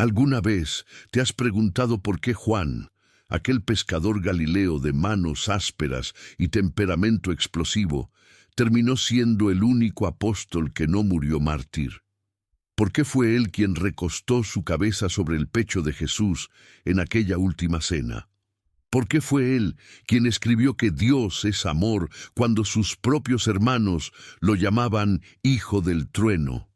¿Alguna vez te has preguntado por qué Juan, aquel pescador galileo de manos ásperas y temperamento explosivo, terminó siendo el único apóstol que no murió mártir? ¿Por qué fue él quien recostó su cabeza sobre el pecho de Jesús en aquella última cena? ¿Por qué fue él quien escribió que Dios es amor cuando sus propios hermanos lo llamaban Hijo del Trueno?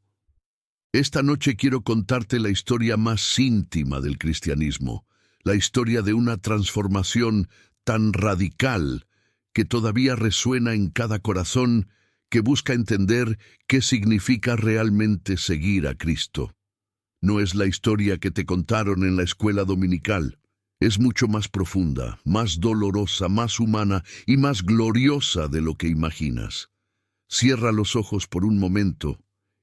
Esta noche quiero contarte la historia más íntima del cristianismo, la historia de una transformación tan radical que todavía resuena en cada corazón que busca entender qué significa realmente seguir a Cristo. No es la historia que te contaron en la escuela dominical. Es mucho más profunda, más dolorosa, más humana y más gloriosa de lo que imaginas. Cierra los ojos por un momento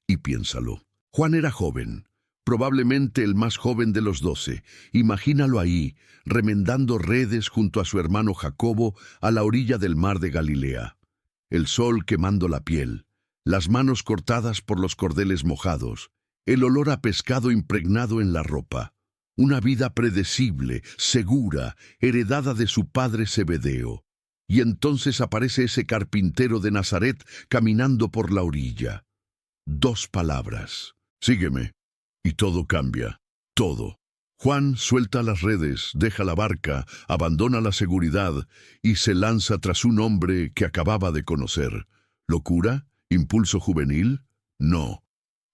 y piénsalo. Juan era joven, probablemente el más joven de los 12. Imagínalo ahí, remendando redes junto a su hermano Jacobo a la orilla del mar de Galilea. El sol quemando la piel, las manos cortadas por los cordeles mojados, el olor a pescado impregnado en la ropa. Una vida predecible, segura, heredada de su padre Zebedeo. Y entonces aparece ese carpintero de Nazaret caminando por la orilla. 2 palabras: sígueme. Y todo cambia. Todo. Juan suelta las redes, deja la barca, abandona la seguridad y se lanza tras un hombre que acababa de conocer. ¿Locura? ¿Impulso juvenil? No.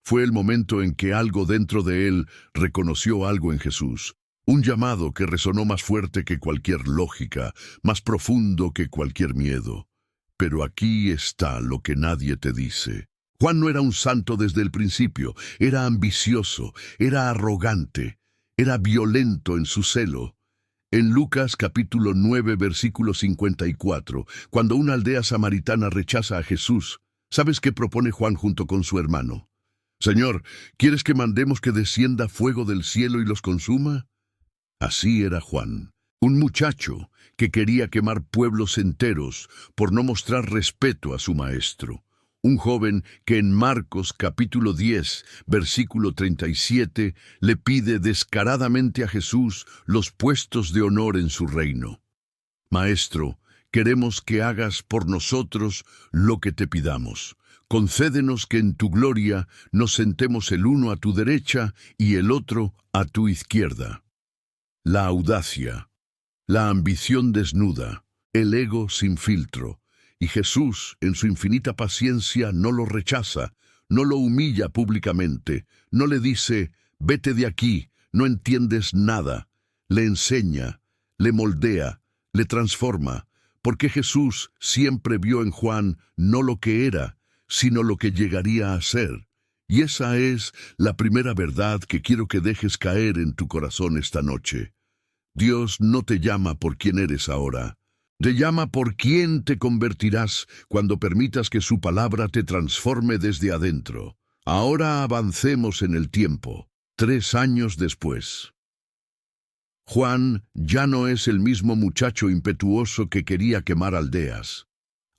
Fue el momento en que algo dentro de él reconoció algo en Jesús. Un llamado que resonó más fuerte que cualquier lógica, más profundo que cualquier miedo. Pero aquí está lo que nadie te dice. Juan no era un santo desde el principio, era ambicioso, era arrogante, era violento en su celo. En Lucas capítulo 9, versículo 54, cuando una aldea samaritana rechaza a Jesús, ¿sabes qué propone Juan junto con su hermano? Señor, ¿quieres que mandemos que descienda fuego del cielo y los consuma? Así era Juan, un muchacho que quería quemar pueblos enteros por no mostrar respeto a su maestro. Un joven que en Marcos capítulo 10, versículo 37, le pide descaradamente a Jesús los puestos de honor en su reino. Maestro, queremos que hagas por nosotros lo que te pidamos. Concédenos que en tu gloria nos sentemos el uno a tu derecha y el otro a tu izquierda. La audacia, la ambición desnuda, el ego sin filtro. Y Jesús, en su infinita paciencia, no lo rechaza, no lo humilla públicamente, no le dice, vete de aquí, no entiendes nada. Le enseña, le moldea, le transforma, porque Jesús siempre vio en Juan no lo que era, sino lo que llegaría a ser. Y esa es la primera verdad que quiero que dejes caer en tu corazón esta noche. Dios no te llama por quien eres ahora. Te llama por quién te convertirás cuando permitas que su palabra te transforme desde adentro. Ahora avancemos en el tiempo, 3 años después. Juan ya no es el mismo muchacho impetuoso que quería quemar aldeas.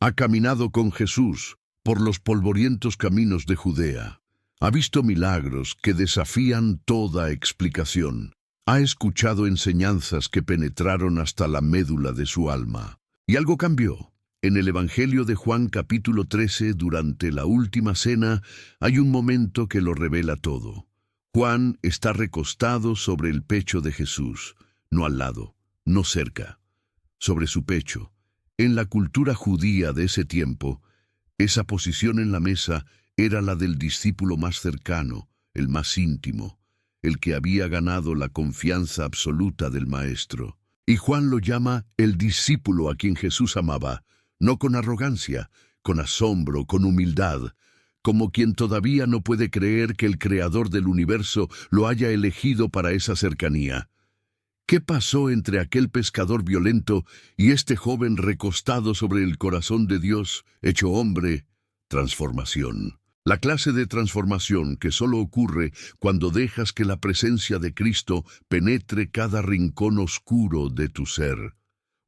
Ha caminado con Jesús por los polvorientos caminos de Judea. Ha visto milagros que desafían toda explicación. Ha escuchado enseñanzas que penetraron hasta la médula de su alma. Y algo cambió. En el Evangelio de Juan capítulo 13, durante la última cena, hay un momento que lo revela todo. Juan está recostado sobre el pecho de Jesús, no al lado, no cerca, sobre su pecho. En la cultura judía de ese tiempo, esa posición en la mesa era la del discípulo más cercano, el más íntimo, el que había ganado la confianza absoluta del Maestro. Y Juan lo llama el discípulo a quien Jesús amaba, no con arrogancia, con asombro, con humildad, como quien todavía no puede creer que el Creador del universo lo haya elegido para esa cercanía. ¿Qué pasó entre aquel pescador violento y este joven recostado sobre el corazón de Dios, hecho hombre? Transformación. La clase de transformación que solo ocurre cuando dejas que la presencia de Cristo penetre cada rincón oscuro de tu ser.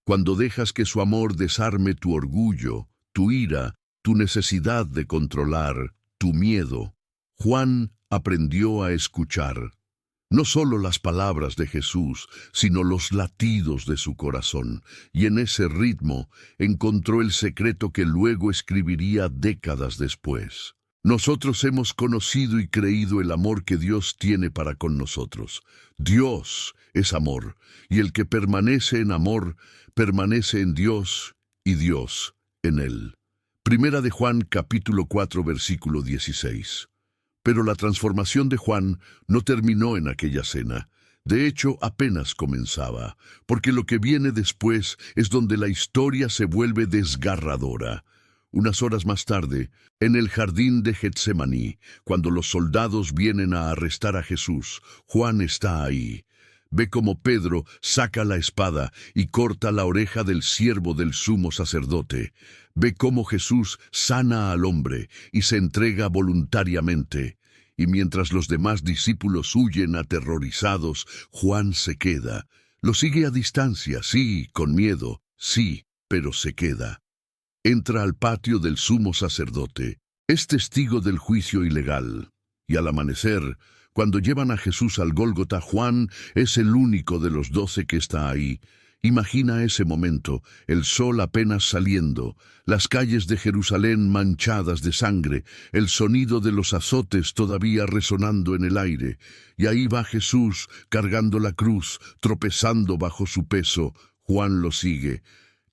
Cuando dejas que su amor desarme tu orgullo, tu ira, tu necesidad de controlar, tu miedo. Juan aprendió a escuchar. No solo las palabras de Jesús, sino los latidos de su corazón, y en ese ritmo encontró el secreto que luego escribiría décadas después. Nosotros hemos conocido y creído el amor que Dios tiene para con nosotros. Dios es amor, y el que permanece en amor, permanece en Dios, y Dios en él. Primera de Juan, capítulo 4, versículo 16. Pero la transformación de Juan no terminó en aquella cena. De hecho, apenas comenzaba, porque lo que viene después es donde la historia se vuelve desgarradora. Unas horas más tarde, en el jardín de Getsemaní, cuando los soldados vienen a arrestar a Jesús, Juan está ahí. Ve cómo Pedro saca la espada y corta la oreja del siervo del sumo sacerdote. Ve cómo Jesús sana al hombre y se entrega voluntariamente. Y mientras los demás discípulos huyen aterrorizados, Juan se queda. Lo sigue a distancia, sí, con miedo, sí, pero se queda. Entra al patio del sumo sacerdote. Es testigo del juicio ilegal. Y al amanecer, cuando llevan a Jesús al Gólgota, Juan es el único de los 12 que está ahí. Imagina ese momento, el sol apenas saliendo, las calles de Jerusalén manchadas de sangre, el sonido de los azotes todavía resonando en el aire. Y ahí va Jesús cargando la cruz, tropezando bajo su peso. Juan lo sigue.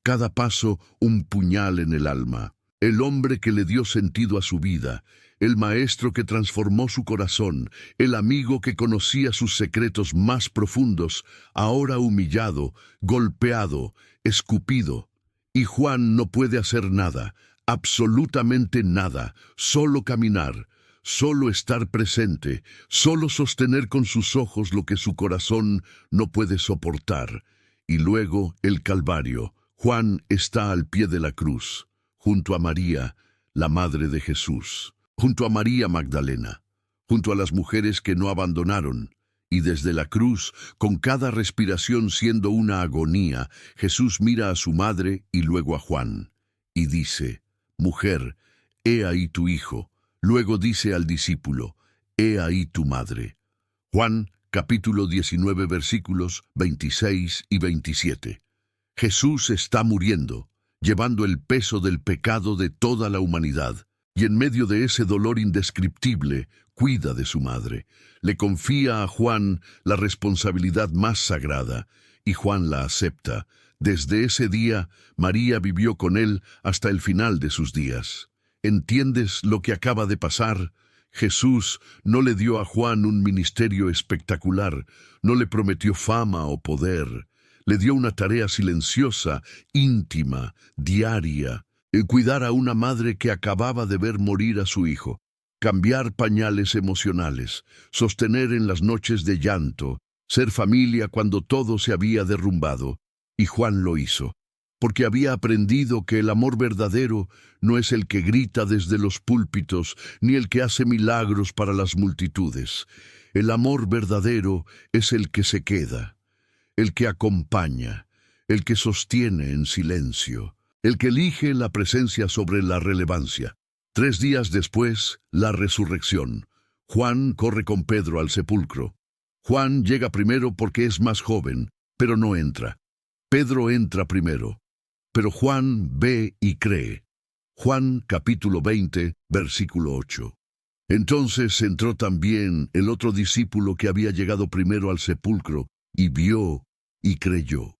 Cada paso un puñal en el alma. El hombre que le dio sentido a su vida, el maestro que transformó su corazón, el amigo que conocía sus secretos más profundos, ahora humillado, golpeado, escupido. Y Juan no puede hacer nada, absolutamente nada, solo caminar, solo estar presente, solo sostener con sus ojos lo que su corazón no puede soportar. Y luego el Calvario. Juan está al pie de la cruz, junto a María, la madre de Jesús, junto a María Magdalena, junto a las mujeres que no abandonaron, y desde la cruz, con cada respiración siendo una agonía, Jesús mira a su madre y luego a Juan, y dice: «Mujer, he ahí tu hijo». Luego dice al discípulo: «He ahí tu madre». Juan, capítulo 19, versículos 26 y 27. Jesús está muriendo, llevando el peso del pecado de toda la humanidad, y en medio de ese dolor indescriptible, cuida de su madre. Le confía a Juan la responsabilidad más sagrada, y Juan la acepta. Desde ese día, María vivió con él hasta el final de sus días. ¿Entiendes lo que acaba de pasar? Jesús no le dio a Juan un ministerio espectacular, no le prometió fama o poder. Le dio una tarea silenciosa, íntima, diaria: cuidar a una madre que acababa de ver morir a su hijo, cambiar pañales emocionales, sostener en las noches de llanto, ser familia cuando todo se había derrumbado. Y Juan lo hizo, porque había aprendido que el amor verdadero no es el que grita desde los púlpitos, ni el que hace milagros para las multitudes. El amor verdadero es el que se queda, el que acompaña, el que sostiene en silencio, el que elige la presencia sobre la relevancia. 3 días después, la resurrección. Juan corre con Pedro al sepulcro. Juan llega primero porque es más joven, pero no entra. Pedro entra primero, pero Juan ve y cree. Juan capítulo 20, versículo 8. Entonces entró también el otro discípulo que había llegado primero al sepulcro, y vio y creyó.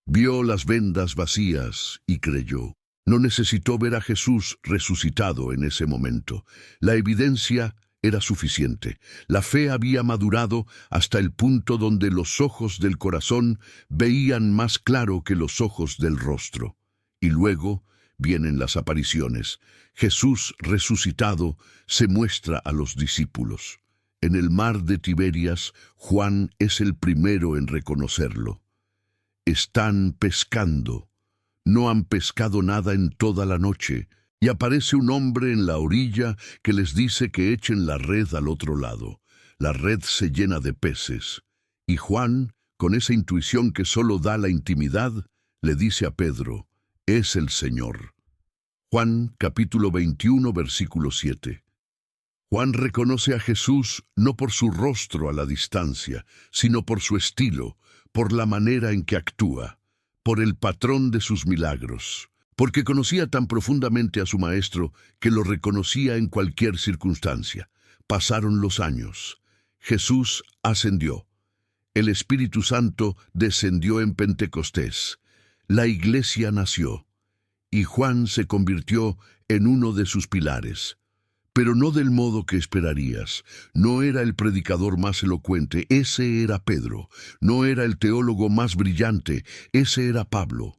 Vio las vendas vacías y creyó. No necesitó ver a Jesús resucitado en ese momento. La evidencia era suficiente. La fe había madurado hasta el punto donde los ojos del corazón veían más claro que los ojos del rostro. Y luego vienen las apariciones. Jesús resucitado se muestra a los discípulos. En el mar de Tiberias, Juan es el primero en reconocerlo. Están pescando. No han pescado nada en toda la noche, y aparece un hombre en la orilla que les dice que echen la red al otro lado. La red se llena de peces, y Juan, con esa intuición que solo da la intimidad, le dice a Pedro: «Es el Señor». Juan capítulo 21, versículo 7. Juan reconoce a Jesús no por su rostro a la distancia, sino por su estilo, por la manera en que actúa, por el patrón de sus milagros, porque conocía tan profundamente a su maestro que lo reconocía en cualquier circunstancia. Pasaron los años. Jesús ascendió. El Espíritu Santo descendió en Pentecostés. La Iglesia nació, y Juan se convirtió en uno de sus pilares. Pero no del modo que esperarías. No era el predicador más elocuente, ese era Pedro. No era el teólogo más brillante, ese era Pablo.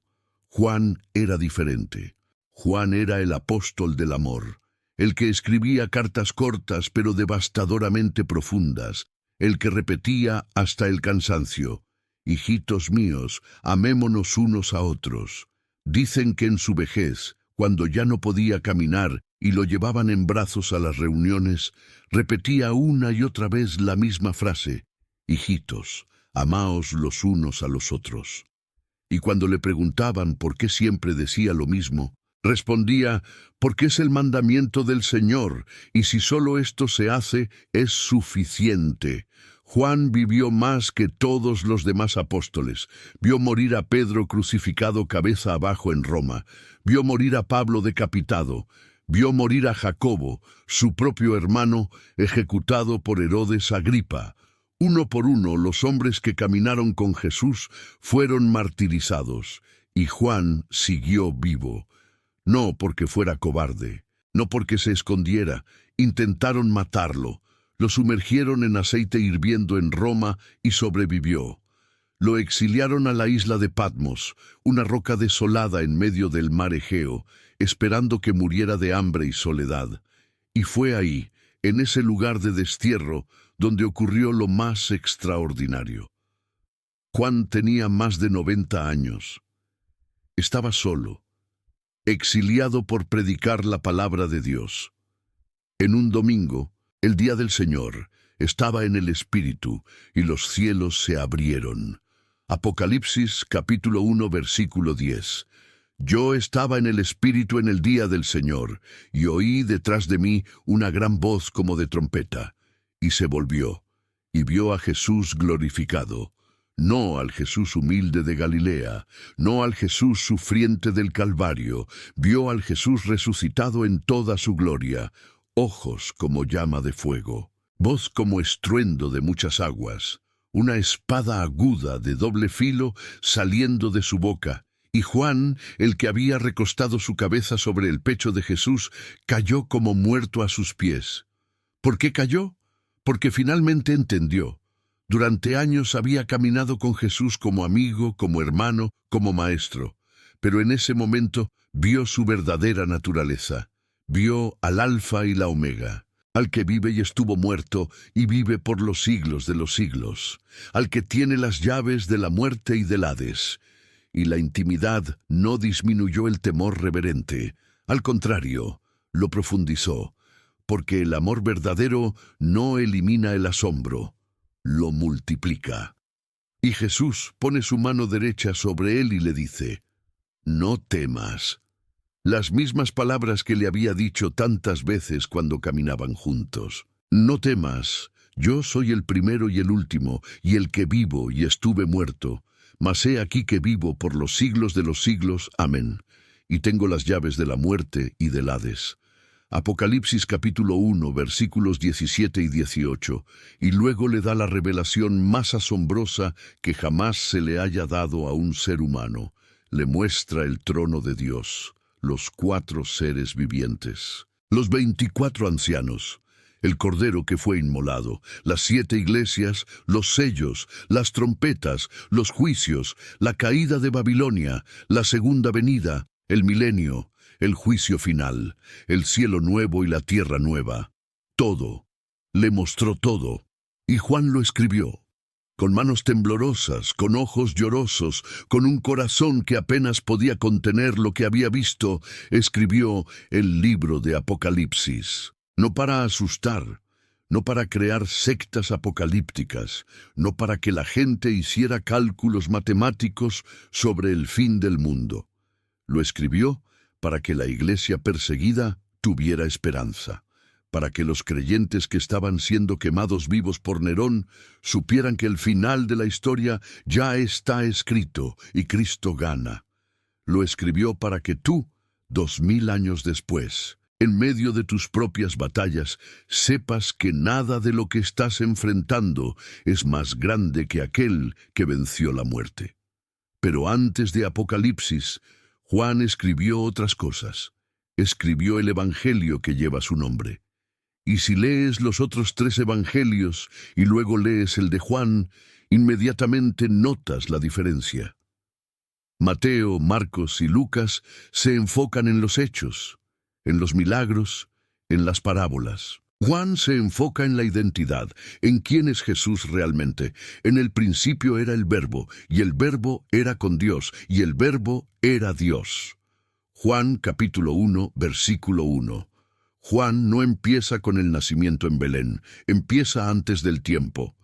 Juan era diferente. Juan era el apóstol del amor, el que escribía cartas cortas pero devastadoramente profundas, el que repetía hasta el cansancio: «Hijitos míos, amémonos unos a otros». Dicen que en su vejez, cuando ya no podía caminar y lo llevaban en brazos a las reuniones, repetía una y otra vez la misma frase: «Hijitos, amaos los unos a los otros». Y cuando le preguntaban por qué siempre decía lo mismo, respondía: «Porque es el mandamiento del Señor, y si solo esto se hace, es suficiente». Juan vivió más que todos los demás apóstoles. Vio morir a Pedro crucificado cabeza abajo en Roma. Vio morir a Pablo decapitado. Vio morir a Jacobo, su propio hermano, ejecutado por Herodes Agripa. Uno por uno, los hombres que caminaron con Jesús fueron martirizados, y Juan siguió vivo. No porque fuera cobarde, no porque se escondiera. Intentaron matarlo. Lo sumergieron en aceite hirviendo en Roma y sobrevivió. Lo exiliaron a la isla de Patmos, una roca desolada en medio del mar Egeo, esperando que muriera de hambre y soledad. Y fue ahí, en ese lugar de destierro, donde ocurrió lo más extraordinario. Juan tenía más de 90 años. Estaba solo, exiliado por predicar la palabra de Dios. En un domingo, el día del Señor, estaba en el Espíritu, y los cielos se abrieron. Apocalipsis capítulo 1 versículo 10. Yo estaba en el Espíritu en el día del Señor, y oí detrás de mí una gran voz como de trompeta. Y se volvió, y vio a Jesús glorificado, no al Jesús humilde de Galilea, no al Jesús sufriente del Calvario, vio al Jesús resucitado en toda su gloria, ojos como llama de fuego, voz como estruendo de muchas aguas, una espada aguda de doble filo saliendo de su boca. Y Juan, el que había recostado su cabeza sobre el pecho de Jesús, cayó como muerto a sus pies. ¿Por qué cayó? Porque finalmente entendió. Durante años había caminado con Jesús como amigo, como hermano, como maestro. Pero en ese momento vio su verdadera naturaleza. Vio al Alfa y la Omega, al que vive y estuvo muerto y vive por los siglos de los siglos, al que tiene las llaves de la muerte y del Hades. Y la intimidad no disminuyó el temor reverente, al contrario, lo profundizó, porque el amor verdadero no elimina el asombro, lo multiplica. Y Jesús pone su mano derecha sobre él y le dice: «No temas». Las mismas palabras que le había dicho tantas veces cuando caminaban juntos. «No temas, yo soy el primero y el último, y el que vivo y estuve muerto. Mas he aquí que vivo por los siglos de los siglos. Amén. Y tengo las llaves de la muerte y del Hades». Apocalipsis capítulo 1, versículos 17 y 18, y luego le da la revelación más asombrosa que jamás se le haya dado a un ser humano. Le muestra el trono de Dios, los 4 seres vivientes, los 24 ancianos, el Cordero que fue inmolado, las 7 iglesias, los sellos, las trompetas, los juicios, la caída de Babilonia, la segunda venida, el milenio, el juicio final, el cielo nuevo y la tierra nueva. Todo, le mostró todo, y Juan lo escribió. Con manos temblorosas, con ojos llorosos, con un corazón que apenas podía contener lo que había visto, escribió el libro de Apocalipsis. No para asustar, no para crear sectas apocalípticas, no para que la gente hiciera cálculos matemáticos sobre el fin del mundo. Lo escribió para que la iglesia perseguida tuviera esperanza, para que los creyentes que estaban siendo quemados vivos por Nerón supieran que el final de la historia ya está escrito y Cristo gana. Lo escribió para que tú, 2000 años después, en medio de tus propias batallas, sepas que nada de lo que estás enfrentando es más grande que aquel que venció la muerte. Pero antes de Apocalipsis, Juan escribió otras cosas. Escribió el Evangelio que lleva su nombre. Y si lees los otros 3 evangelios y luego lees el de Juan, inmediatamente notas la diferencia. Mateo, Marcos y Lucas se enfocan en los hechos, en los milagros, en las parábolas. Juan se enfoca en la identidad, en quién es Jesús realmente. En el principio era el Verbo, y el Verbo era con Dios, y el Verbo era Dios. Juan capítulo 1, versículo 1. Juan no empieza con el nacimiento en Belén, empieza antes del tiempo,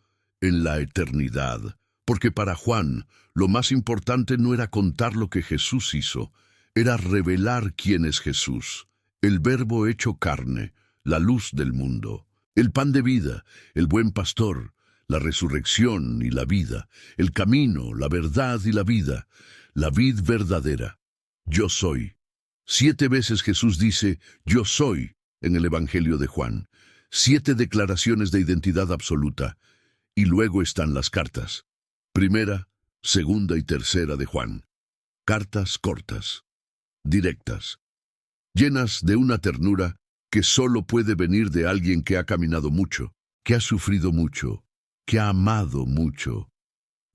en la eternidad. Porque para Juan, lo más importante no era contar lo que Jesús hizo, era revelar quién es Jesús, el Verbo hecho carne, la luz del mundo, el pan de vida, el buen pastor, la resurrección y la vida, el camino, la verdad y la vida, la vid verdadera. Yo soy. 7 veces Jesús dice, yo soy, en el Evangelio de Juan. 7 declaraciones de identidad absoluta. Y luego están las cartas. Primera, segunda y tercera de Juan. Cartas cortas, directas, llenas de una ternura que solo puede venir de alguien que ha caminado mucho, que ha sufrido mucho, que ha amado mucho.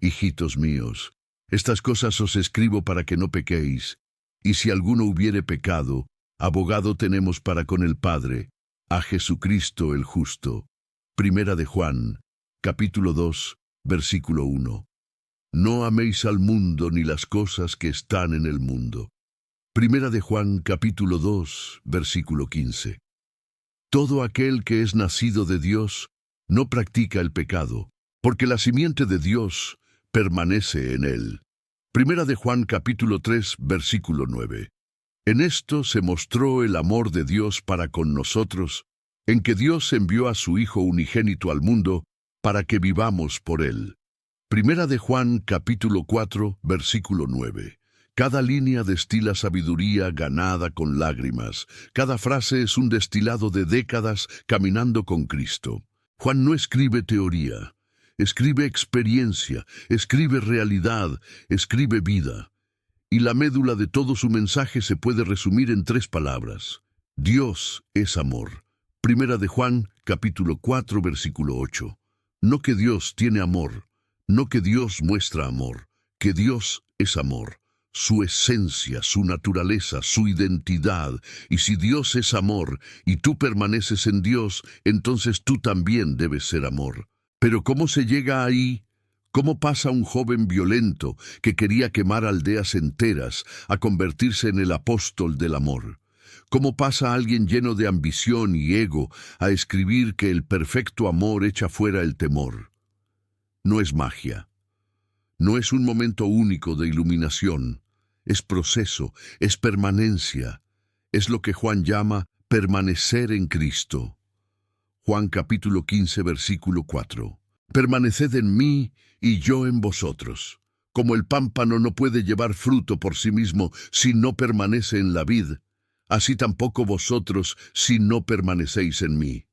Hijitos míos, estas cosas os escribo para que no pequéis, y si alguno hubiere pecado, abogado tenemos para con el Padre, a Jesucristo el justo. Primera de Juan, capítulo 2, versículo 1. No améis al mundo ni las cosas que están en el mundo. Primera de Juan, capítulo 2, versículo 15. Todo aquel que es nacido de Dios no practica el pecado, porque la simiente de Dios permanece en él. Primera de Juan, capítulo 3, versículo 9. En esto se mostró el amor de Dios para con nosotros, en que Dios envió a su Hijo unigénito al mundo para que vivamos por él. Primera de Juan, capítulo 4, versículo 9. Cada línea destila sabiduría ganada con lágrimas. Cada frase es un destilado de décadas caminando con Cristo. Juan no escribe teoría, escribe experiencia, escribe realidad, escribe vida. Y la médula de todo su mensaje se puede resumir en 3 palabras. Dios es amor. Primera de Juan, capítulo 4, versículo 8. No que Dios tiene amor, no que Dios muestra amor, que Dios es amor. Su esencia, su naturaleza, su identidad. Y si Dios es amor y tú permaneces en Dios, entonces tú también debes ser amor. Pero ¿cómo se llega ahí? ¿Cómo pasa un joven violento que quería quemar aldeas enteras a convertirse en el apóstol del amor? ¿Cómo pasa alguien lleno de ambición y ego a escribir que el perfecto amor echa fuera el temor? No es magia. No es un momento único de iluminación. Es proceso, es permanencia. Es lo que Juan llama permanecer en Cristo. Juan capítulo 15, versículo 4. Permaneced en mí y yo en vosotros. Como el pámpano no puede llevar fruto por sí mismo si no permanece en la vid, así tampoco vosotros si no permanecéis en mí.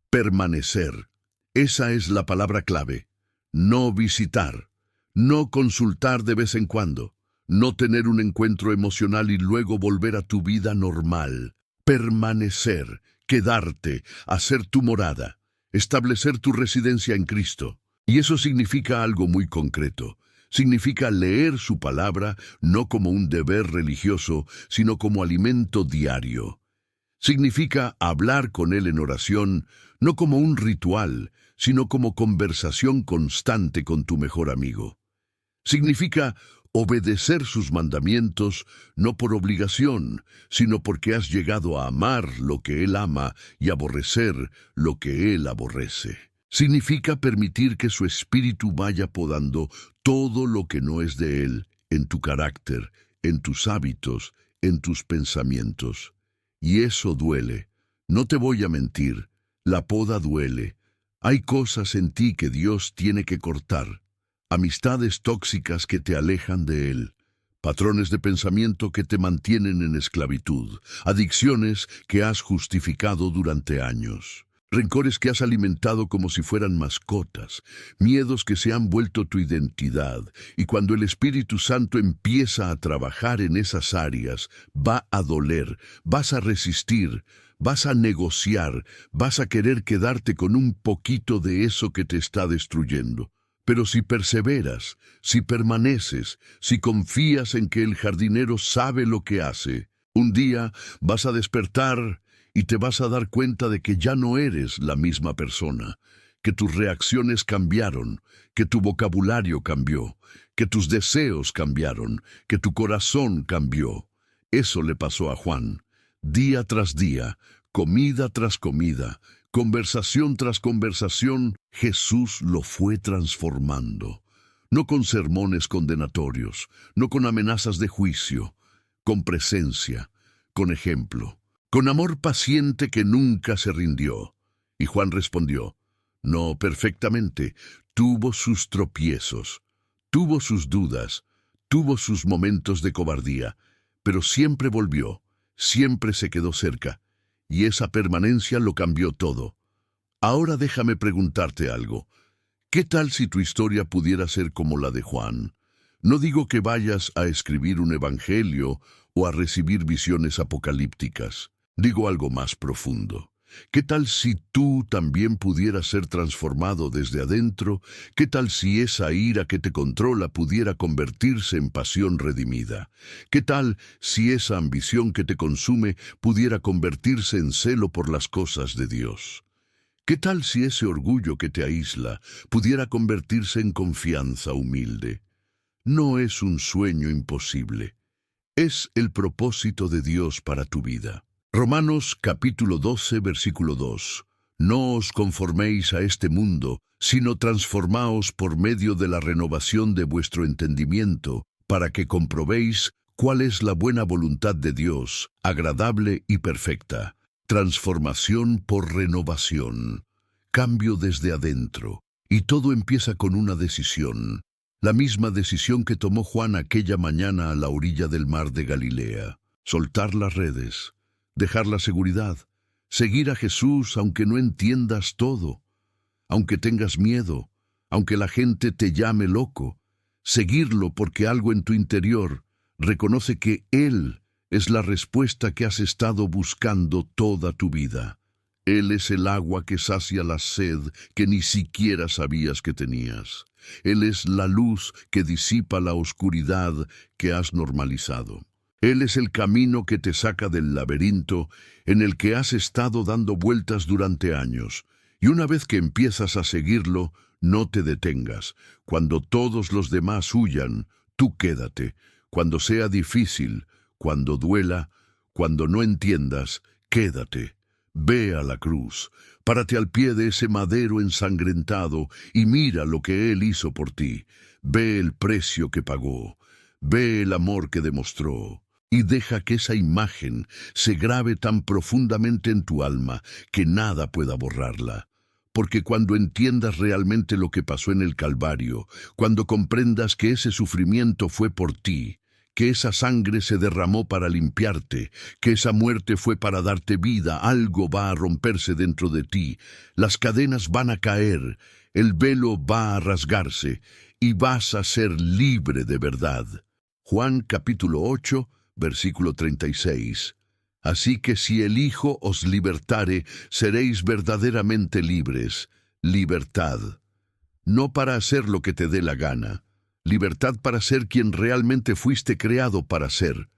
Permanecer. Esa es la palabra clave. No visitar. No consultar de vez en cuando. No tener un encuentro emocional y luego volver a tu vida normal. Permanecer, quedarte, hacer tu morada, establecer tu residencia en Cristo. Y eso significa algo muy concreto. Significa leer su palabra no como un deber religioso, sino como alimento diario. Significa hablar con Él en oración, no como un ritual, sino como conversación constante con tu mejor amigo. Significa obedecer sus mandamientos no por obligación, sino porque has llegado a amar lo que Él ama y aborrecer lo que Él aborrece. Significa permitir que su espíritu vaya podando todo lo que no es de Él en tu carácter, en tus hábitos, en tus pensamientos. Y eso duele. No te voy a mentir, la poda duele. Hay cosas en ti que Dios tiene que cortar. Amistades tóxicas que te alejan de Él. Patrones de pensamiento que te mantienen en esclavitud. Adicciones que has justificado durante años. Rencores que has alimentado como si fueran mascotas, miedos que se han vuelto tu identidad, y cuando el Espíritu Santo empieza a trabajar en esas áreas, va a doler, vas a resistir, vas a negociar, vas a querer quedarte con un poquito de eso que te está destruyendo. Pero si perseveras, si permaneces, si confías en que el jardinero sabe lo que hace, un día vas a despertar y te vas a dar cuenta de que ya no eres la misma persona, que tus reacciones cambiaron, que tu vocabulario cambió, que tus deseos cambiaron, que tu corazón cambió. Eso le pasó a Juan. Día tras día, comida tras comida, conversación tras conversación, Jesús lo fue transformando. No con sermones condenatorios, no con amenazas de juicio, con presencia, con ejemplo. Con amor paciente que nunca se rindió. Y Juan respondió, no perfectamente, tuvo sus tropiezos, tuvo sus dudas, tuvo sus momentos de cobardía, pero siempre volvió, siempre se quedó cerca, y esa permanencia lo cambió todo. Ahora déjame preguntarte algo. ¿Qué tal si tu historia pudiera ser como la de Juan? No digo que vayas a escribir un evangelio o a recibir visiones apocalípticas. Digo algo más profundo. ¿Qué tal si tú también pudieras ser transformado desde adentro? ¿Qué tal si esa ira que te controla pudiera convertirse en pasión redimida? ¿Qué tal si esa ambición que te consume pudiera convertirse en celo por las cosas de Dios? ¿Qué tal si ese orgullo que te aísla pudiera convertirse en confianza humilde? No es un sueño imposible. Es el propósito de Dios para tu vida. Romanos capítulo 12, versículo 2. No os conforméis a este mundo, sino transformaos por medio de la renovación de vuestro entendimiento, para que comprobéis cuál es la buena voluntad de Dios, agradable y perfecta. Transformación por renovación. Cambio desde adentro. Y todo empieza con una decisión. La misma decisión que tomó Juan aquella mañana a la orilla del mar de Galilea. Soltar las redes. Dejar la seguridad, seguir a Jesús aunque no entiendas todo, aunque tengas miedo, aunque la gente te llame loco, seguirlo porque algo en tu interior reconoce que Él es la respuesta que has estado buscando toda tu vida. Él es el agua que sacia la sed que ni siquiera sabías que tenías. Él es la luz que disipa la oscuridad que has normalizado. Él es el camino que te saca del laberinto en el que has estado dando vueltas durante años. Y una vez que empiezas a seguirlo, no te detengas. Cuando todos los demás huyan, tú quédate. Cuando sea difícil, cuando duela, cuando no entiendas, quédate. Ve a la cruz, párate al pie de ese madero ensangrentado y mira lo que Él hizo por ti. Ve el precio que pagó. Ve el amor que demostró. Y deja que esa imagen se grabe tan profundamente en tu alma que nada pueda borrarla. Porque cuando entiendas realmente lo que pasó en el Calvario, cuando comprendas que ese sufrimiento fue por ti, que esa sangre se derramó para limpiarte, que esa muerte fue para darte vida, algo va a romperse dentro de ti, las cadenas van a caer, el velo va a rasgarse y vas a ser libre de verdad. Juan capítulo 8, versículo 36. Así que si el Hijo os libertare, seréis verdaderamente libres. Libertad. No para hacer lo que te dé la gana. Libertad para ser quien realmente fuiste creado para ser.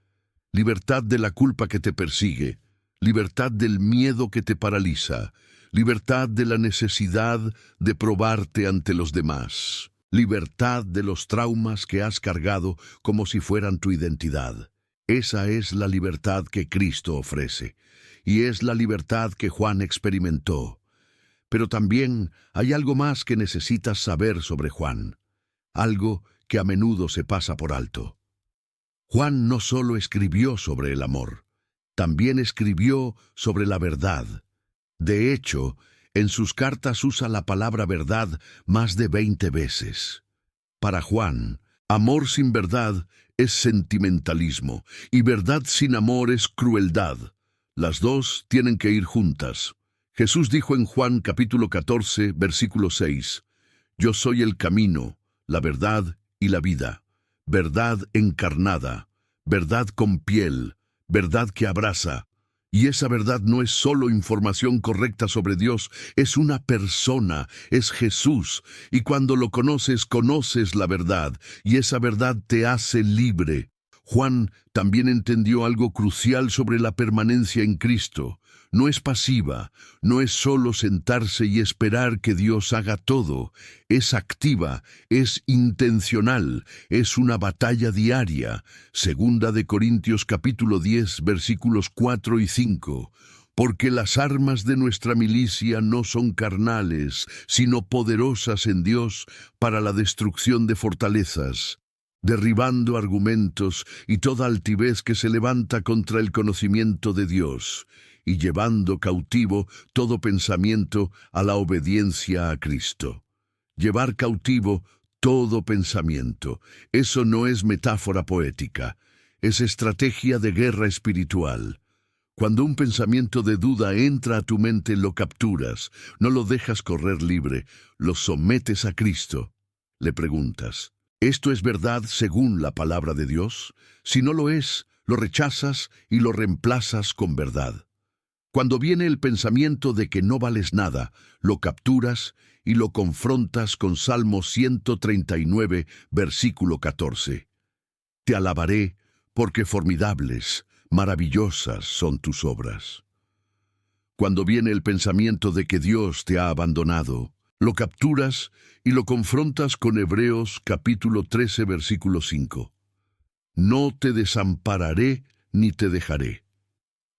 Libertad de la culpa que te persigue. Libertad del miedo que te paraliza. Libertad de la necesidad de probarte ante los demás. Libertad de los traumas que has cargado como si fueran tu identidad. Esa es la libertad que Cristo ofrece, y es la libertad que Juan experimentó. Pero también hay algo más que necesitas saber sobre Juan, algo que a menudo se pasa por alto. Juan no solo escribió sobre el amor, También escribió sobre la verdad. De hecho, en sus cartas usa la palabra verdad más de 20 veces. Para Juan, amor sin verdad es sentimentalismo, y verdad sin amor es crueldad. Las dos tienen que ir juntas. Jesús dijo en Juan capítulo 14, versículo 6, Yo soy el camino, la verdad y la vida. Verdad encarnada, verdad con piel, verdad que abraza. Y esa verdad no es solo información correcta sobre Dios, es una persona, es Jesús. Y cuando lo conoces, conoces la verdad, y esa verdad te hace libre. Juan también entendió algo crucial sobre la permanencia en Cristo. No es pasiva, no es solo sentarse y esperar que Dios haga todo. Es activa, es intencional, es una batalla diaria. Segunda de Corintios capítulo 10, versículos 4 y 5. Porque las armas de nuestra milicia no son carnales, sino poderosas en Dios para la destrucción de fortalezas, derribando argumentos y toda altivez que se levanta contra el conocimiento de Dios, y llevando cautivo todo pensamiento a la obediencia a Cristo. Llevar cautivo todo pensamiento. Eso no es metáfora poética, es estrategia de guerra espiritual. Cuando un pensamiento de duda entra a tu mente, lo capturas, no lo dejas correr libre, lo sometes a Cristo. Le preguntas, ¿esto es verdad según la palabra de Dios? Si no lo es, lo rechazas y lo reemplazas con verdad. Cuando viene el pensamiento de que no vales nada, lo capturas y lo confrontas con Salmo 139, versículo 14. Te alabaré, porque formidables, maravillosas son tus obras. Cuando viene el pensamiento de que Dios te ha abandonado, lo capturas y lo confrontas con Hebreos capítulo 13, versículo 5. No te desampararé ni te dejaré.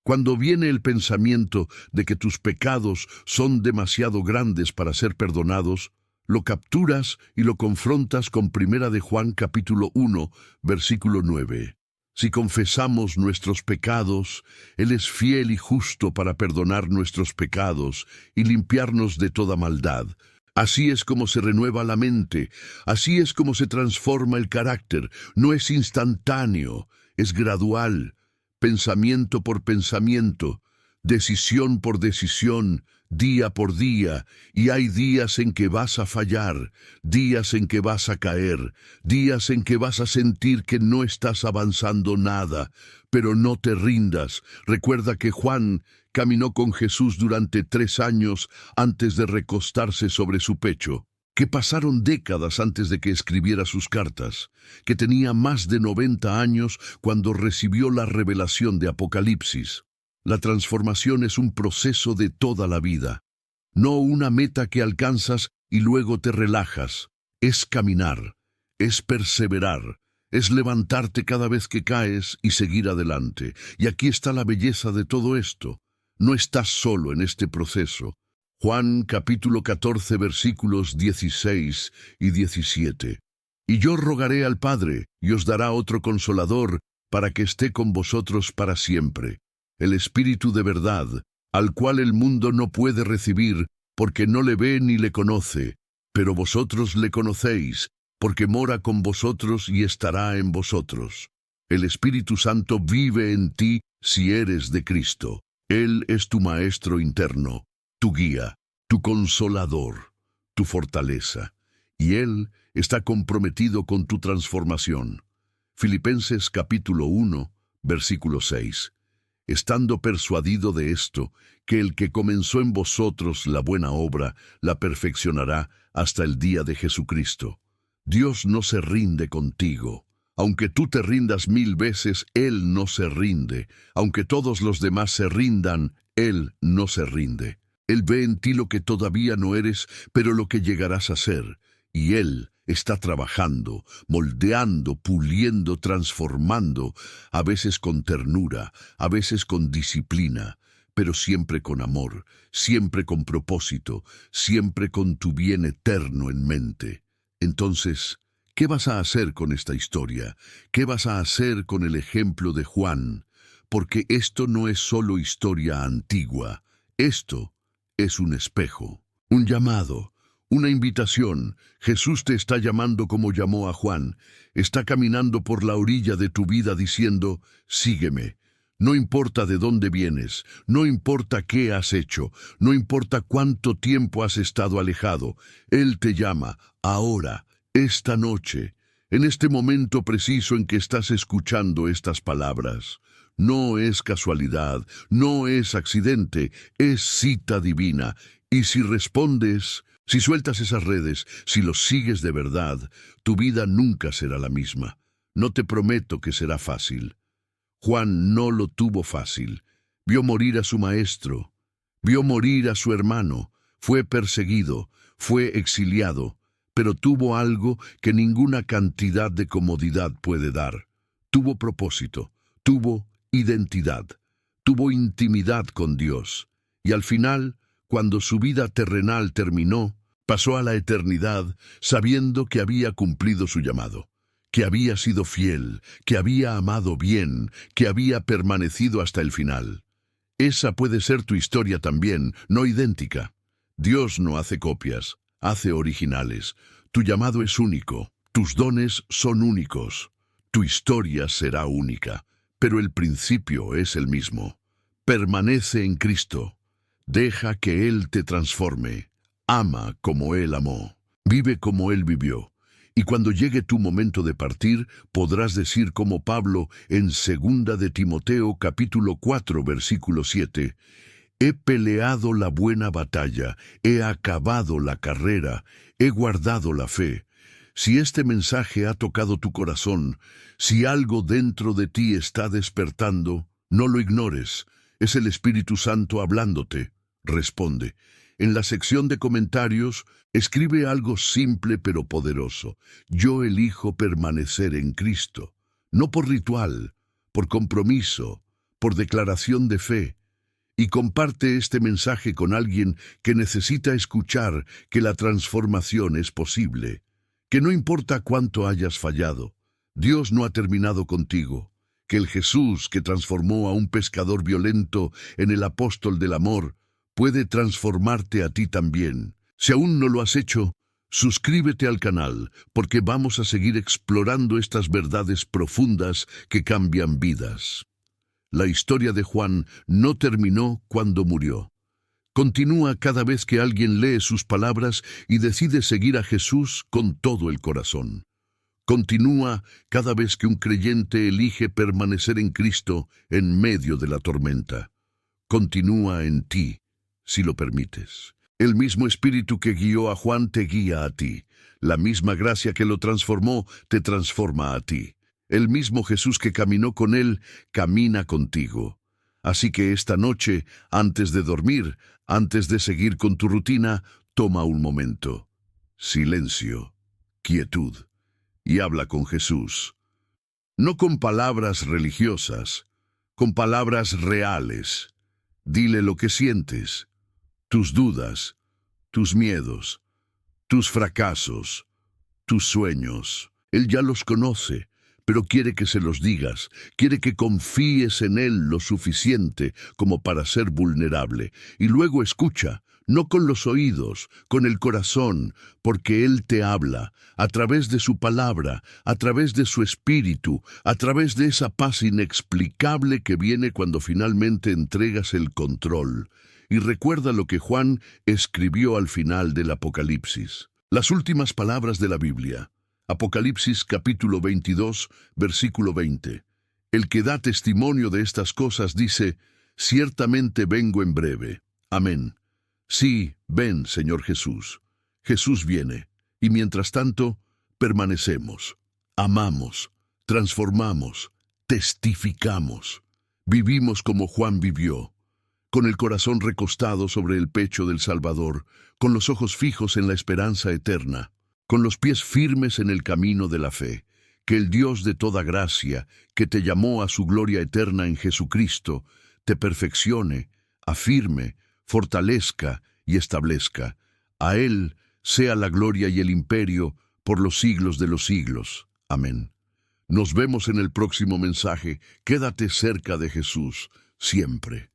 Cuando viene el pensamiento de que tus pecados son demasiado grandes para ser perdonados, lo capturas y lo confrontas con Primera de Juan capítulo 1, versículo 9. Si confesamos nuestros pecados, Él es fiel y justo para perdonar nuestros pecados y limpiarnos de toda maldad. Así es como se renueva la mente, así es como se transforma el carácter. No es instantáneo, es gradual. Pensamiento por pensamiento, decisión por decisión, día por día, y hay días en que vas a fallar, días en que vas a caer, días en que vas a sentir que no estás avanzando nada, pero no te rindas. Recuerda que Juan caminó con Jesús durante 3 años antes de recostarse sobre su pecho, que pasaron décadas antes de que escribiera sus cartas, que tenía más de 90 años cuando recibió la revelación de Apocalipsis. La transformación es un proceso de toda la vida, no una meta que alcanzas y luego te relajas. Es caminar, es perseverar, es levantarte cada vez que caes y seguir adelante. Y aquí está la belleza de todo esto. No estás solo en este proceso. Juan capítulo 14 versículos 16 y 17. Y yo rogaré al Padre, y os dará otro Consolador, para que esté con vosotros para siempre, el Espíritu de verdad, al cual el mundo no puede recibir, porque no le ve ni le conoce, pero vosotros le conocéis, porque mora con vosotros y estará en vosotros. El Espíritu Santo vive en ti si eres de Cristo. Él es tu Maestro interno, tu guía, tu consolador, tu fortaleza, y Él está comprometido con tu transformación. Filipenses capítulo 1, versículo 6. Estando persuadido de esto, que el que comenzó en vosotros la buena obra, la perfeccionará hasta el día de Jesucristo. Dios no se rinde contigo. Aunque tú te rindas 1000 veces, Él no se rinde. Aunque todos los demás se rindan, Él no se rinde. Él ve en ti lo que todavía no eres, pero lo que llegarás a ser. Y Él está trabajando, moldeando, puliendo, transformando, a veces con ternura, a veces con disciplina, pero siempre con amor, siempre con propósito, siempre con tu bien eterno en mente. Entonces, ¿qué vas a hacer con esta historia? ¿Qué vas a hacer con el ejemplo de Juan? porque esto no es solo historia antigua, esto es un espejo, un llamado, una invitación. Jesús te está llamando como llamó a Juan. Está caminando por la orilla de tu vida diciendo, sígueme. No importa de dónde vienes, no importa qué has hecho, no importa cuánto tiempo has estado alejado. Él te llama, ahora, esta noche, en este momento preciso en que estás escuchando estas palabras. No es casualidad, no es accidente, es cita divina. Y si respondes, si sueltas esas redes, si los sigues de verdad, tu vida nunca será la misma. No te prometo que será fácil. Juan no lo tuvo fácil. Vio morir a su maestro, vio morir a su hermano, fue perseguido, fue exiliado, pero tuvo algo que ninguna cantidad de comodidad puede dar. Tuvo propósito, tuvo identidad, tuvo intimidad con Dios. Y al final, cuando su vida terrenal terminó, pasó a la eternidad sabiendo que había cumplido su llamado, que había sido fiel, que había amado bien, que había permanecido hasta el final. Esa puede ser tu historia también, no idéntica. Dios no hace copias, hace originales. Tu llamado es único, tus dones son únicos, tu historia será única, pero el principio es el mismo. Permanece en Cristo, deja que Él te transforme, ama como Él amó, vive como Él vivió. Y cuando llegue tu momento de partir, podrás decir como Pablo en 2 de Timoteo capítulo 4 versículo 7, he peleado la buena batalla, he acabado la carrera, he guardado la fe. Si este mensaje ha tocado tu corazón, si algo dentro de ti está despertando, no lo ignores. Es el Espíritu Santo hablándote. Responde. En la sección de comentarios, escribe algo simple pero poderoso. Yo elijo permanecer en Cristo, no por ritual, por compromiso, por declaración de fe. Y comparte este mensaje con alguien que necesita escuchar que la transformación es posible, que no importa cuánto hayas fallado, Dios no ha terminado contigo, que el Jesús que transformó a un pescador violento en el apóstol del amor, puede transformarte a ti también. Si aún no lo has hecho, suscríbete al canal, porque vamos a seguir explorando estas verdades profundas que cambian vidas. La historia de Juan no terminó cuando murió. Continúa cada vez que alguien lee sus palabras y decide seguir a Jesús con todo el corazón. Continúa cada vez que un creyente elige permanecer en Cristo en medio de la tormenta. Continúa en ti, si lo permites. El mismo Espíritu que guió a Juan te guía a ti. La misma gracia que lo transformó te transforma a ti. El mismo Jesús que caminó con él, camina contigo. Así que esta noche, antes de dormir, antes de seguir con tu rutina, toma un momento. Silencio, quietud, y habla con Jesús. No con palabras religiosas, con palabras reales. Dile lo que sientes, tus dudas, tus miedos, tus fracasos, tus sueños. Él ya los conoce, pero quiere que se los digas, quiere que confíes en Él lo suficiente como para ser vulnerable. Y luego escucha, no con los oídos, con el corazón, porque Él te habla, a través de su palabra, a través de su espíritu, a través de esa paz inexplicable que viene cuando finalmente entregas el control. Y recuerda lo que Juan escribió al final del Apocalipsis. Las últimas palabras de la Biblia. Apocalipsis capítulo 22, versículo 20. El que da testimonio de estas cosas dice, ciertamente vengo en breve. Amén. Sí, ven, Señor Jesús. Jesús viene, y mientras tanto, permanecemos, amamos, transformamos, testificamos. Vivimos como Juan vivió, con el corazón recostado sobre el pecho del Salvador, con los ojos fijos en la esperanza eterna, con los pies firmes en el camino de la fe. Que el Dios de toda gracia, que te llamó a su gloria eterna en Jesucristo, te perfeccione, afirme, fortalezca y establezca. A Él sea la gloria y el imperio por los siglos de los siglos. Amén. Nos vemos en el próximo mensaje. Quédate cerca de Jesús, siempre.